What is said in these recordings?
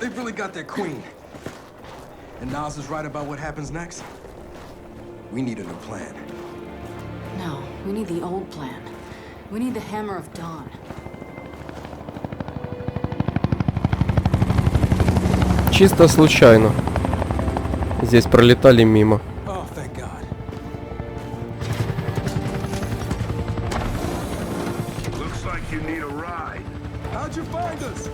They've really got their queen. And Nas is right about what happens next. We need a new plan. No, we need the old plan. We need the Hammer of Dawn. Чисто случайно. Здесь пролетали мимо. Oh, thank God. Looks like you need a ride. How'd you find us?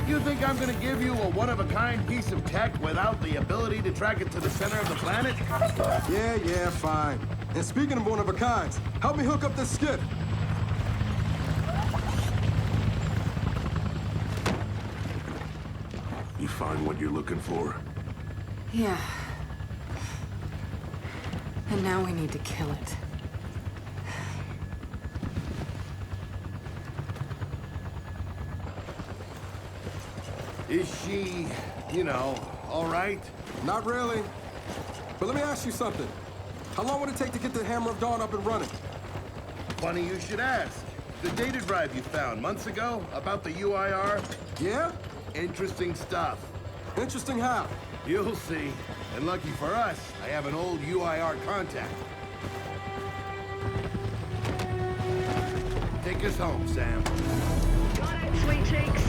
You think I'm gonna give you a one-of-a-kind piece of tech without the ability to track it to the center of the planet? Yeah, fine. And speaking of one-of-a-kinds, help me hook up this skiff. You find what you're looking for? Yeah. And now we need to kill it. Is she, you know, all right? Not really. But let me ask you something. How long would it take to get the Hammer of Dawn up and running? Funny you should ask. The data drive you found months ago about the UIR? Yeah? Interesting stuff. Interesting how? You'll see. And lucky for us, I have an old UIR contact. Take us home, Sam. Got it, sweet cheeks.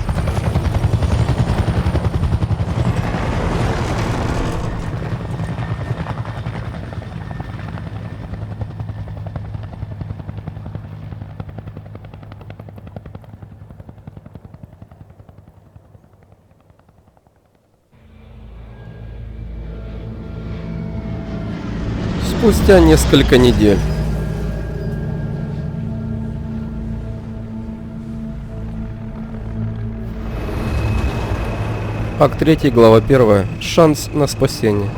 Спустя несколько недель. Акт 3, глава 1. Шанс на спасение.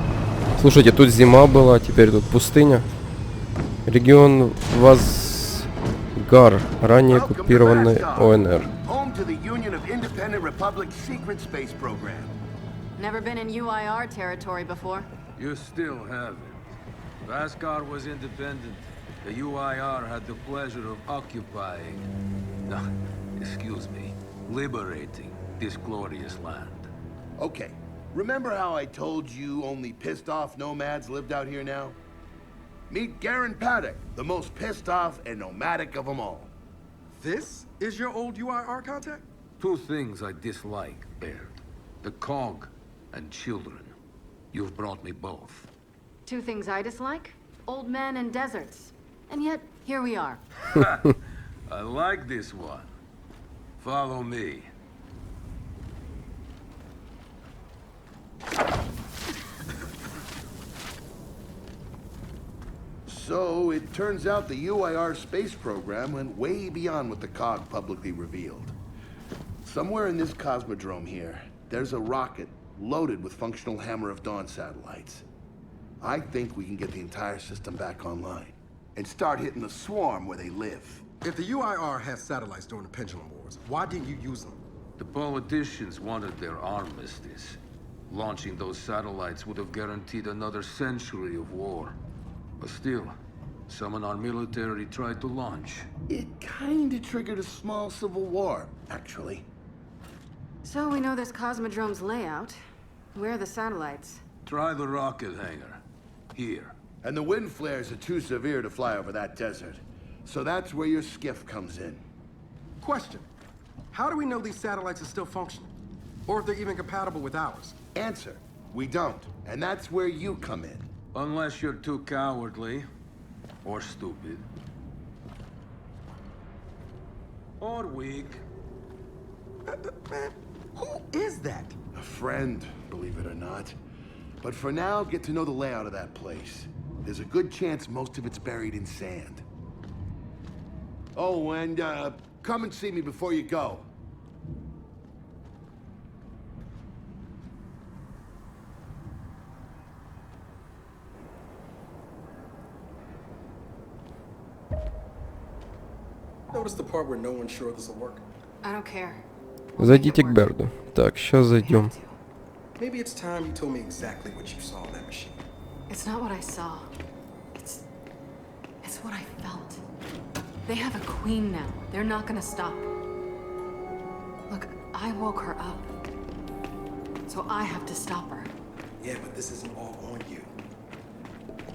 Слушайте, тут зима была, теперь тут пустыня. Регион Вазгар, ранее оккупированный ОНР. Never been in UIR territory before. You still haven't. Vasgar was independent. The UIR had the pleasure of occupying, no, excuse me, liberating this glorious land. Okay, remember how I told you only pissed off nomads lived out here now? Meet Garen Paddock, the most pissed off and nomadic of them all. This is your old UIR contact? Two things I dislike, Baird. The cog and children. You've brought me both. Two things I dislike: old men and deserts. And yet, here we are. I like this one. Follow me. So, it turns out the UIR space program went way beyond what the COG publicly revealed. Somewhere in this cosmodrome here, there's a rocket loaded with functional Hammer of Dawn satellites. I think we can get the entire system back online and start hitting the swarm where they live. If the UIR has satellites during the Pendulum Wars, why didn't you use them? The politicians wanted their armistice. Launching those satellites would have guaranteed another century of war. But still, some in our military tried to launch. It kinda triggered a small civil war, actually. So we know this cosmodrome's layout. Where are the satellites? Try the rocket hangar. Here. And the wind flares are too severe to fly over that desert. So that's where your skiff comes in. Question. How do we know these satellites are still functional? Or if they're even compatible with ours? Answer. We don't. And that's where you come in. Unless you're too cowardly. Or stupid. Or weak. Man, who is that? A friend, believe it or not. But for now, get to know the layout of that place. There's a good chance most of it's buried in sand. Oh, and come and see me before you go. Notice the part where no one's sure this will work. I don't care. Зайдите к Берду. Так, сейчас зайдем. Maybe it's time you told me exactly what you saw in that machine. It's not what I saw. It's what I felt. They have a queen now. They're not gonna stop. Look, I woke her up. So I have to stop her. Yeah, but this isn't all on you.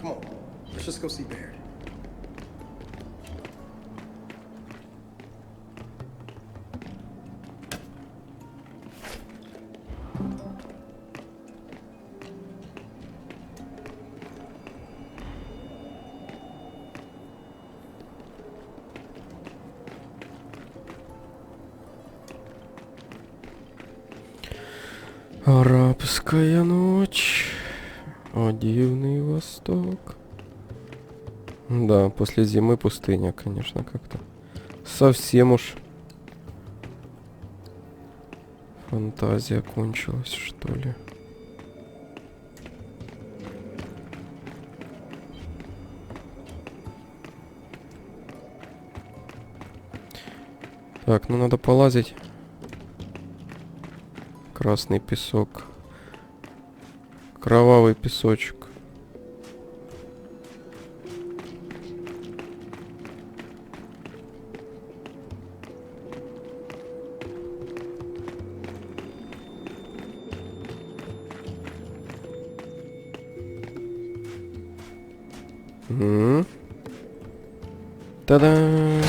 Come on, let's just go see Baird. Арабская ночь. О, дивный восток. Да, после зимы пустыня, конечно, как-то. Совсем уж фантазия кончилась, что ли. Так, ну надо полазить. Красный песок. Кровавый песочек. Та-да!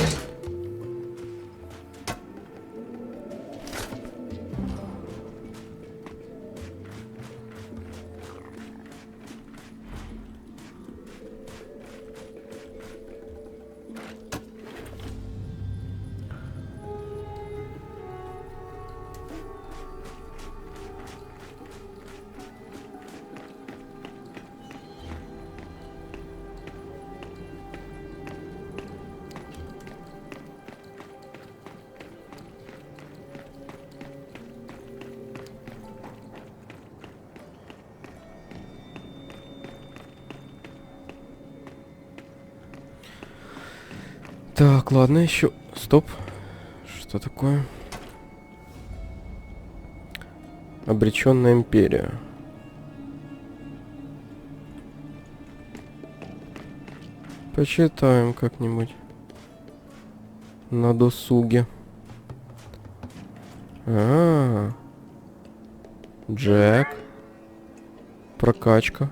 Так, ладно, еще. Стоп. Что такое? Обреченная империя. Почитаем как-нибудь. На досуге. Джек. Прокачка.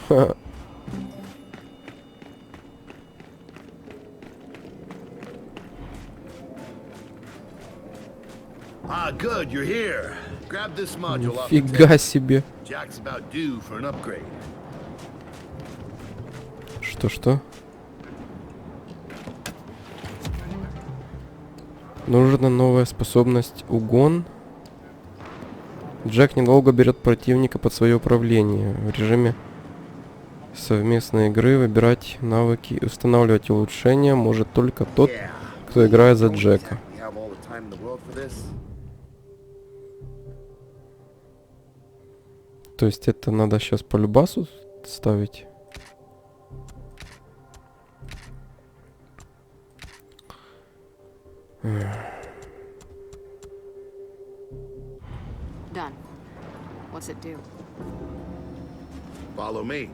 Ха. Ah, good, you're here. Grab this module off the Нифига table. себе. Jack's about due for an upgrade. Что? Нужна новая способность угон. Джек недолго берет противника под свое управление. В режиме совместной игры выбирать навыки и устанавливать улучшения может только тот, кто играет за Джека. То есть это надо сейчас по любасу ставить? Done. What's it do? Follow me.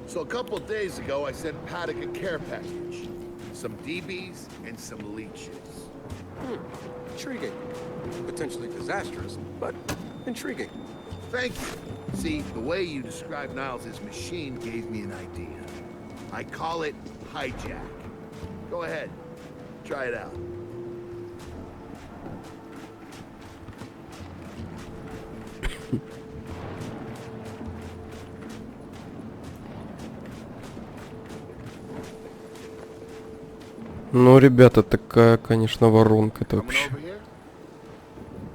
So a couple of days ago, I sent Paddock a care package. Some DBs and some leeches. Intriguing. Potentially disastrous, but intriguing. Thank you. See, the way you described Niles' machine gave me an idea. I call it hijack. Go ahead. Try it out. Ну, ребята, такая, конечно, воронка. Это Coming вообще over here?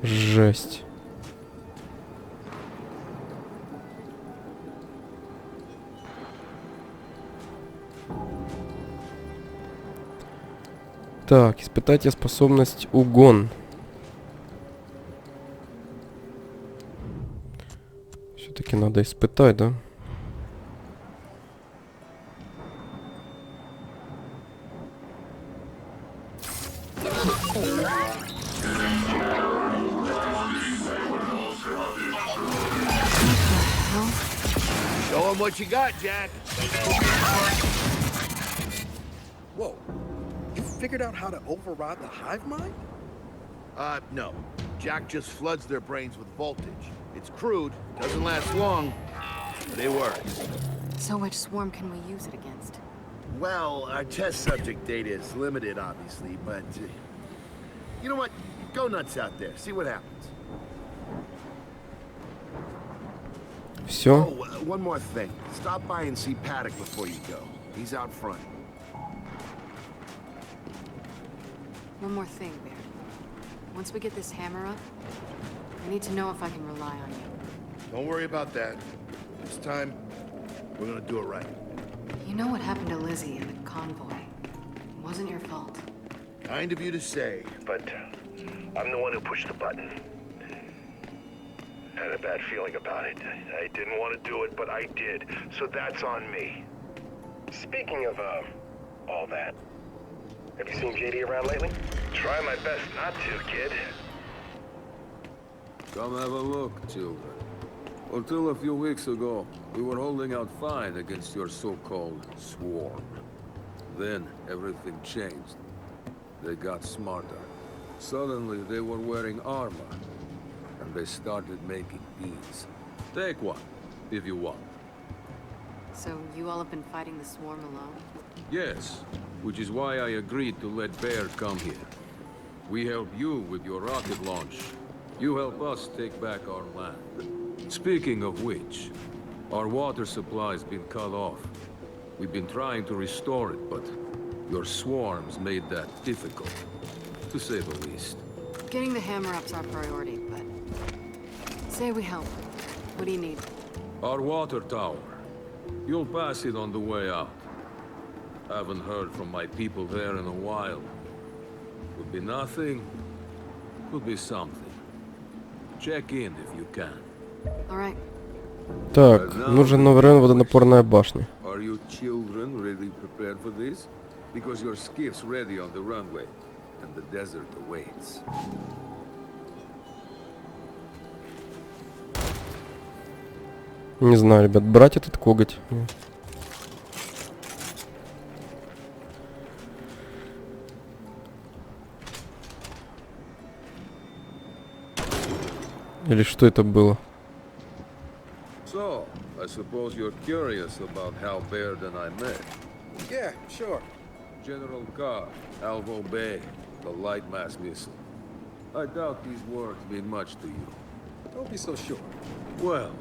жесть. Так, испытайте способность угон. Все-таки надо испытать, да? Show 'em what you got, Jack. Whoa. You figured out how to override the hive mind? No. Jack just floods their brains with voltage. It's crude, doesn't last long, but it works. So which swarm can we use it against? Well, our test subject data is limited, obviously, but... you know what? Go nuts out there. See what happens. Все. Oh, one more thing. Stop by and see Paddock before you go. He's out front. One more thing, Bear. Once we get this hammer up, I need to know if I can rely on you. Don't worry about that. This time, we're gonna do it right. You know what happened to Lizzie in the convoy? It wasn't your fault. Kind of you to say, but I'm the one who pushed the button. Had a bad feeling about it. I didn't want to do it, but I did. So that's on me. Speaking of, all that, have you seen JD around lately? Try my best not to, kid. Come have a look, children. Until a few weeks ago, we were holding out fine against your so-called swarm. Then everything changed. They got smarter. Suddenly they were wearing armor. And they started making these. Take one, if you want. So you all have been fighting the swarm alone? Yes, which is why I agreed to let Bear come here. We help you with your rocket launch. You help us take back our land. Speaking of which, our water supply's been cut off. We've been trying to restore it, but your swarms made that difficult, to say the least. Getting the hammer up's our priority, but... say we help. What do you need? Our water tower. You'll pass it on the way out. Haven't heard from my people there in a while. Could be nothing, could be something. Check in if you can. All right. Так, нужен новый район, водонапорная башня. Are you children really prepared for this? Because your skiff's ready on the runway, and the desert awaits. Не знаю, ребят, брать этот коготь. Или что это было? So, I suppose you're curious about how Baird and I met. Yeah, sure. General Carr, Alvo Bay, the light mass missile. I doubt these words mean much to you. Don't be so sure. Well,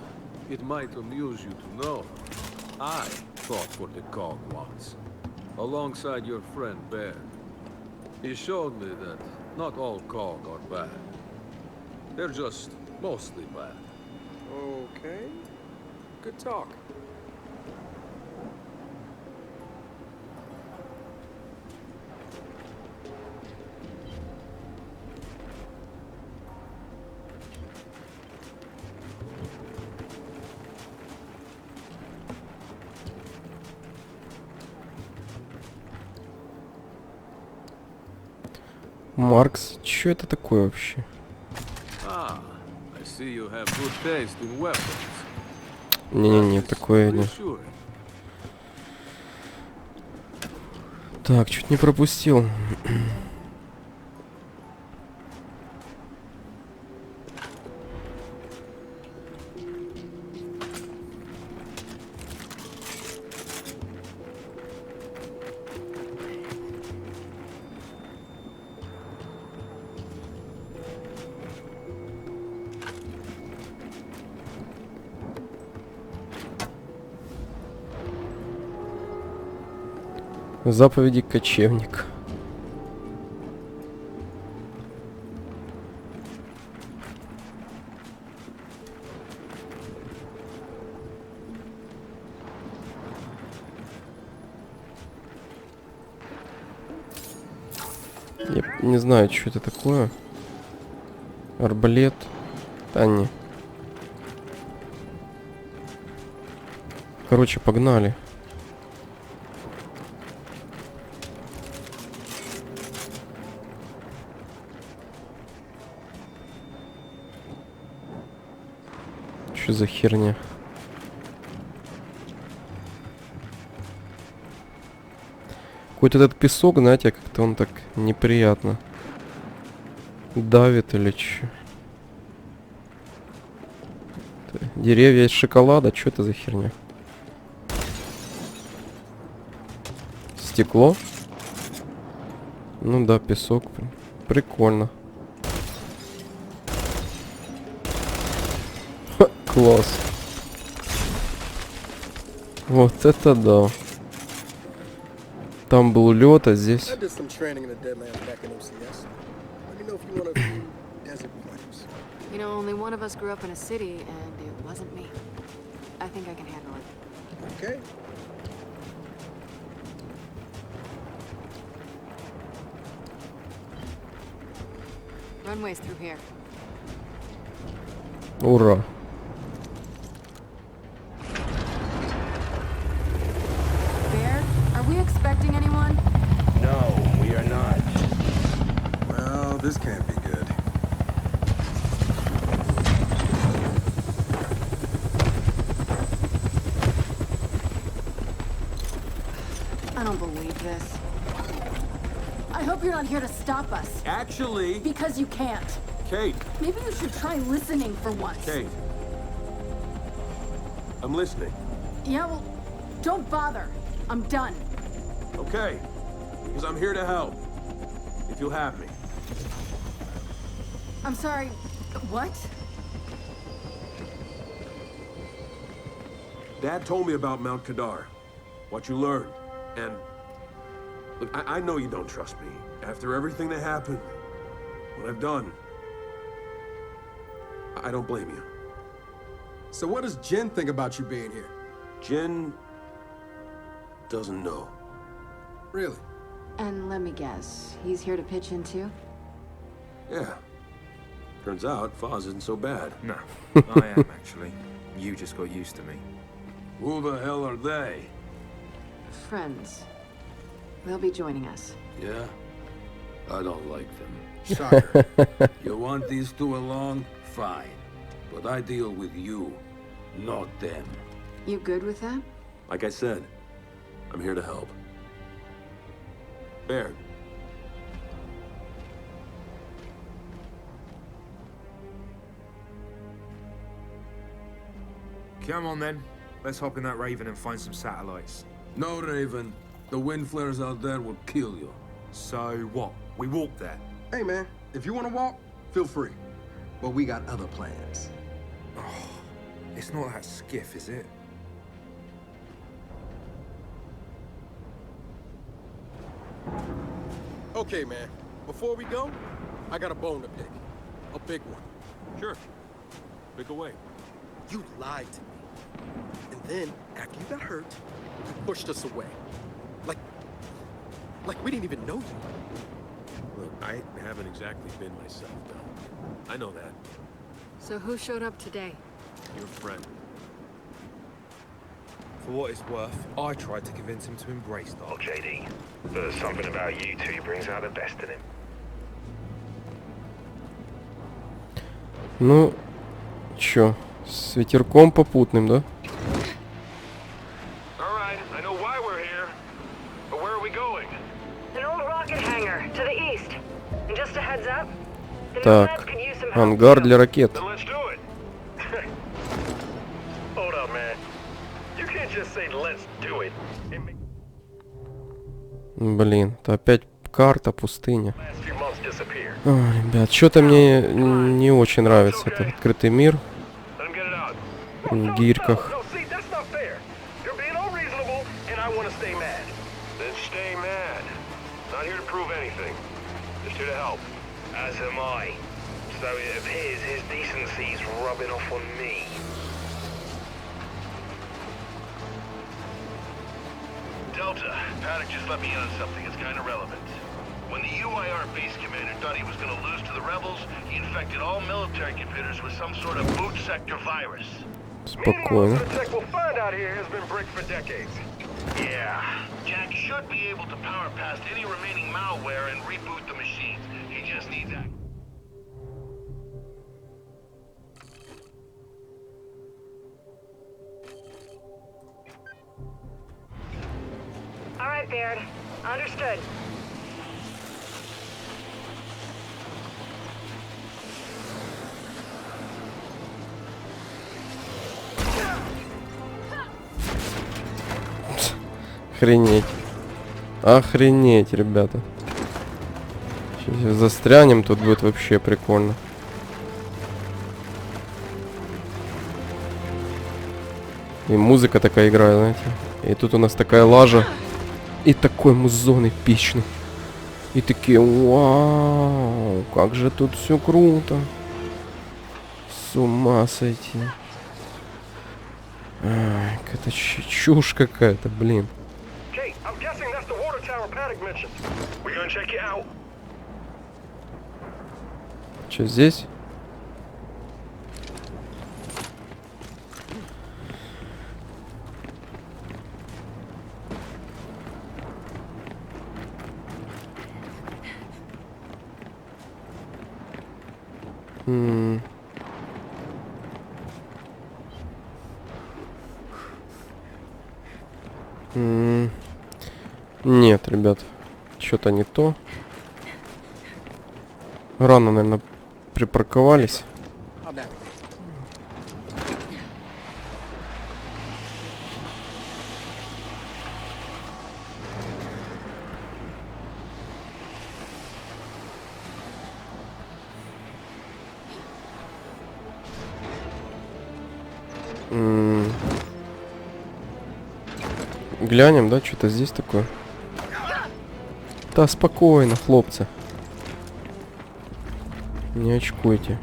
it might amuse you to know. I fought for the Cog once, alongside your friend Baird. He showed me that not all Cog are bad. They're just mostly bad. Okay. Good talk. Маркс, что это такое вообще? Ah, I see you have good taste in weapons. Не-не-не, такое не. Reassuring. Так, чуть не пропустил. Заповеди кочевника. Я не знаю, что это такое. Арбалет. Да не. Короче, погнали. Что за херня? Какой-то этот песок, знаете, как-то он так неприятно давит или что. Деревья из шоколада? Что это за херня? Стекло? Ну да, песок. Прикольно. Ха, класс. Вот это да. Там был лед, а здесь... I did some training in the Deadlands back in OCS. Let me know if you want a few desert pointers. You know, only one of us grew up in a city, and it wasn't me. I think I can handle it. Okay. Runway's through here. Ура. Bear, are we expecting anyone? No, we are not. Well, this can't be good. I don't believe this. I hope you're not here to stop us. Actually, Because you can't. Kate, Maybe you should try listening for once. Kate. I'm listening. Yeah, well, don't bother. I'm done. Okay. Because I'm here to help. If you'll have me. I'm sorry. What? Dad told me about Mount Kadar. What you learned. And... Look, I know you don't trust me. After everything that happened, what I've done, I don't blame you. So what does Jen think about you being here? Jen doesn't know. Really? And let me guess, he's here to pitch in too? Yeah. Turns out Foz isn't so bad. No, I am actually. You just got used to me. Who the hell are they? Friends. They'll be joining us. Yeah? I don't like them. Shocker. You want these two along? Fine. But I deal with you, not them. You good with that? Like I said, I'm here to help. Baird. Come on then. Let's hop in that Raven and find some satellites. No, Raven. The wind flares out there will kill you. So what? We walk there. Hey, man, if you want to walk, feel free. But we got other plans. It's not that skiff, is it? Okay, man. Before we go, I got a bone to pick. A big one. Sure. Pick away. You lied to me. And then, after you got hurt, you pushed us away. Like we didn't even know you. Look, I haven't exactly been myself, though. I know that. So who showed up today? Your friend. For what it's worth, I tried to convince him to embrace Well, that. JD, there's something about you two brings out the best in him. Ну, чё, с ветерком попутным, да? All right, I know why we're here, but where are we going? An old rocket hangar to the east. And just a heads up, the Так, nomads could use some help. ангар для ракет. Then let's do it. Hold up, man. You can't just say let's do it. Блин, это опять карта, пустыня. Last few months disappear. Ой, ребят, что-то мне не очень нравится этот открытый мир Let him get it out. в гирьках. No, see, that's not fair. You're being unreasonable, and I want to stay mad. Then stay mad. Not here to prove anything. Just here to help. As am I. So it appears his decency's rubbing off on me. Delta, Paddock just let me in on something that's kind of relevant. When the UIR base commander thought he was going to lose to the rebels, he infected all military computers with some sort of boot sector virus. Спокойно. The tech we'll find out here has been bricked for decades. Yeah. Jack should be able to power past any remaining malware and reboot the machines. He just needs that. All right, Baird. Understood. Охренеть. Охренеть, ребята. Сейчас застрянем, тут будет вообще прикольно. И музыка такая играет, знаете. И тут у нас такая лажа. И такой музон эпичный. И такие, вау, как же тут все круто. С ума сойти. Ай, какая-то чушь какая-то, блин. Что здесь? Нет, ребят, что-то не то. Рано, наверное, припарковались. Глянем, да, что-то здесь такое. Да, спокойно, хлопцы. Не очкуйте.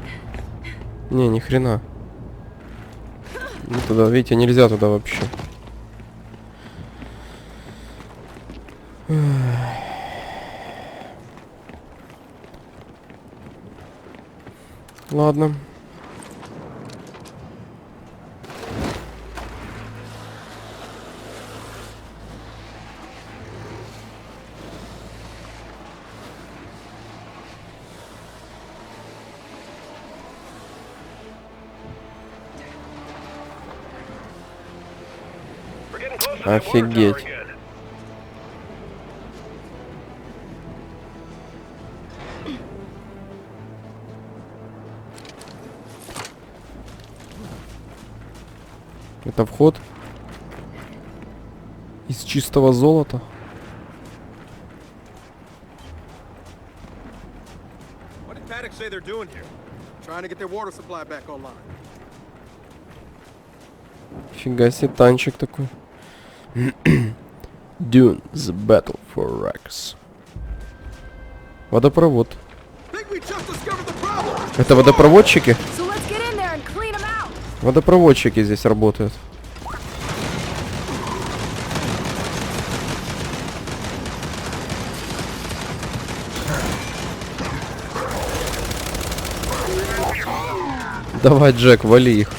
Не, ни хрена. Ну туда, видите, нельзя туда вообще. Ладно. Офигеть. Это вход из чистого золота. Фига себе, танчик такой. Dune, the battle for Rex. Водопровод. Это водопроводчики? Водопроводчики здесь работают. Давай, Джек, вали их.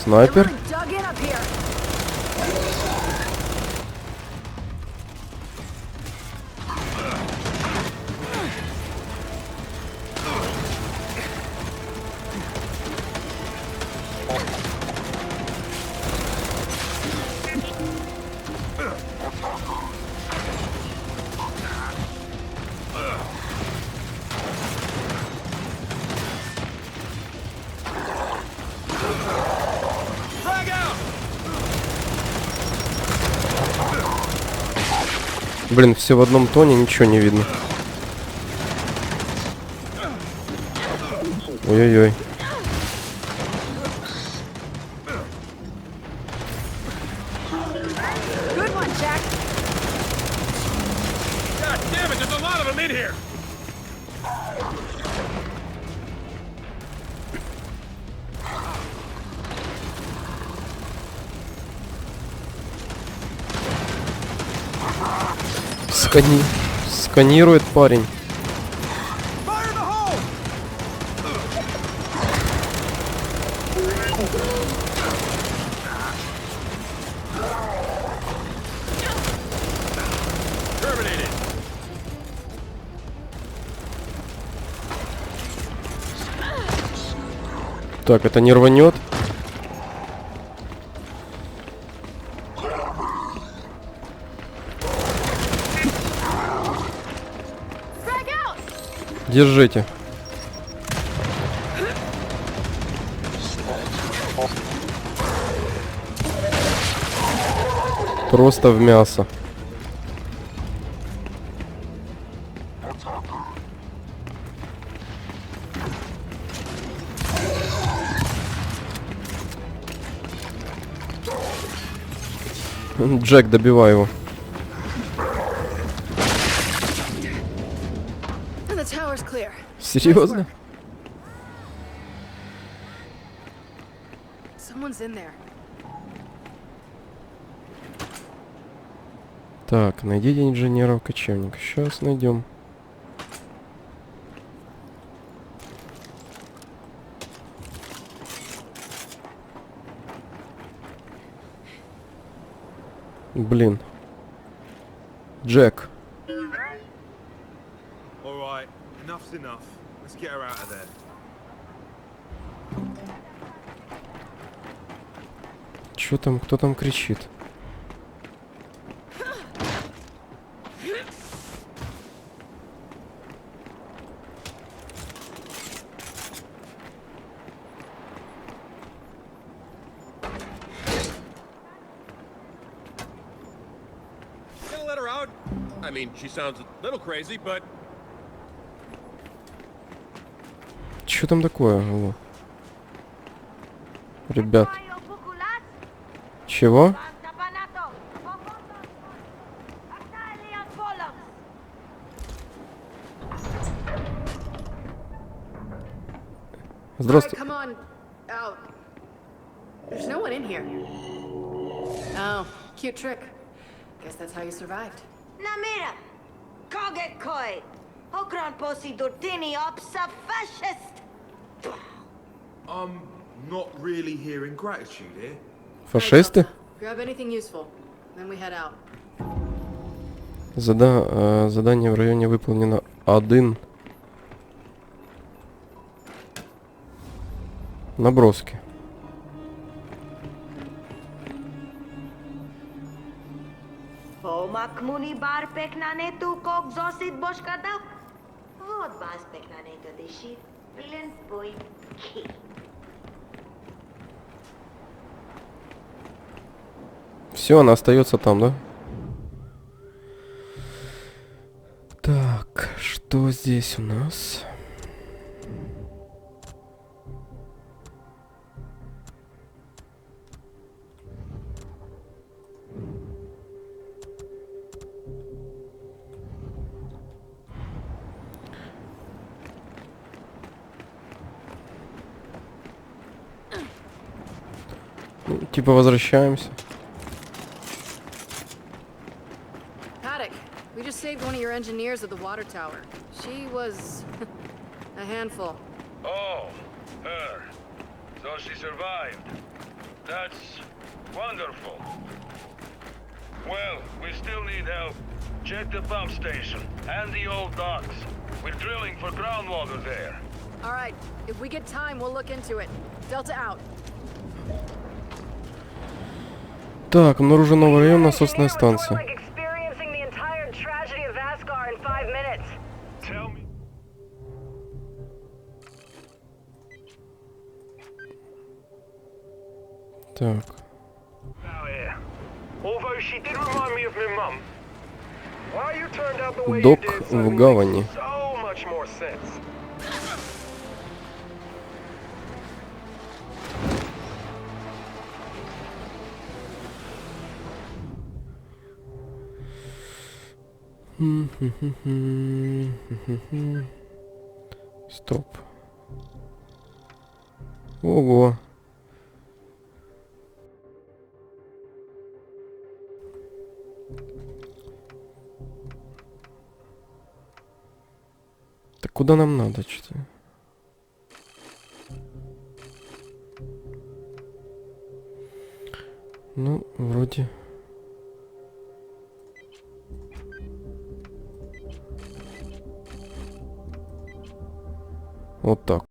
Снайпер? Блин, все в одном тоне, ничего не видно. Ой-ой-ой. Сканирует парень. Так, это не рванет. Держите. Просто в мясо. Джек, добивай его. Серьезно? Так, найди инженеров-кочевника. Сейчас найдем. Блин. Джек. Alright, enough's enough. Let's get her out of there. Чё там, кто там кричит? I mean, she sounds a little crazy, but... Чё там такое? О. Ребят. Чего? Здравствуй. Come on, out. There's no one in here. Oh, cute trick. Guess that's how you survived. Namira, какое-то, окран поси дуртини опса fascist. I'm not really hearing gratitude here. Фашисты? Grab anything useful, then we head out. Задание в районе выполнено 1. Наброски. Макмуни бар пекнанету кок зосит бошкадак. Вот бас пекнанету дешит. Блин, бой ки. Все, она остается там, да? Так, что здесь у нас? Ну, типа возвращаемся. We just saved one of your engineers at the water tower. She was a handful. Oh, her. So she survived. That's wonderful. Well, we still need help. Check the pump station and the old docks. We're drilling for groundwater there. All right. If we get time, we'll look into it. Delta out. Так, обнаружен новый район, насосная станция. Так. Док в гавани. Стоп. Ого. Так куда нам надо, что-то? Ну, вроде... Вот так.